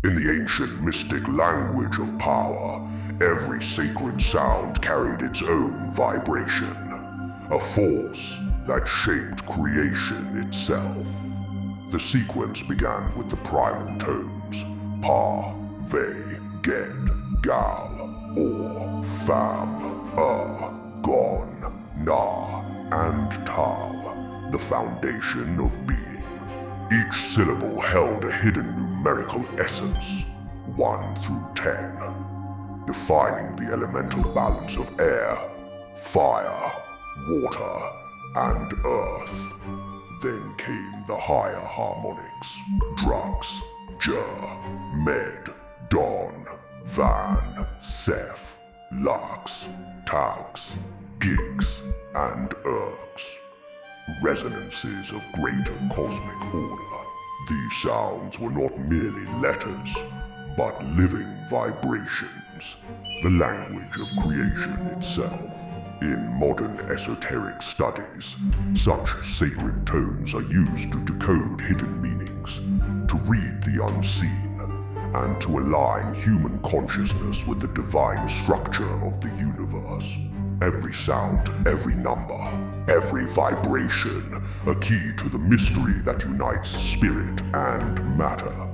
In the ancient mystic language of power, every sacred sound carried its own vibration, a force that shaped creation itself. The sequence began with the primal tones, Pa, Ve, Ged, Gal, Or, Fam, Gon, Na, and Tal, the foundation of being. Each syllable held a hidden numerical essence, 1 through 10, defining the elemental balance of air, fire, water, and earth. Then came the higher harmonics, Drux, Jur, Med, Don, Van, Seth, Lux, Taux, Gigs, and Ergs. Resonances of greater cosmic order. These sounds were not merely letters, but living vibrations, the language of creation itself. In modern esoteric studies, such sacred tones are used to decode hidden meanings, to read the unseen, and to align human consciousness with the divine structure of the universe. Every sound, every number, every vibration, a key to the mystery that unites spirit and matter.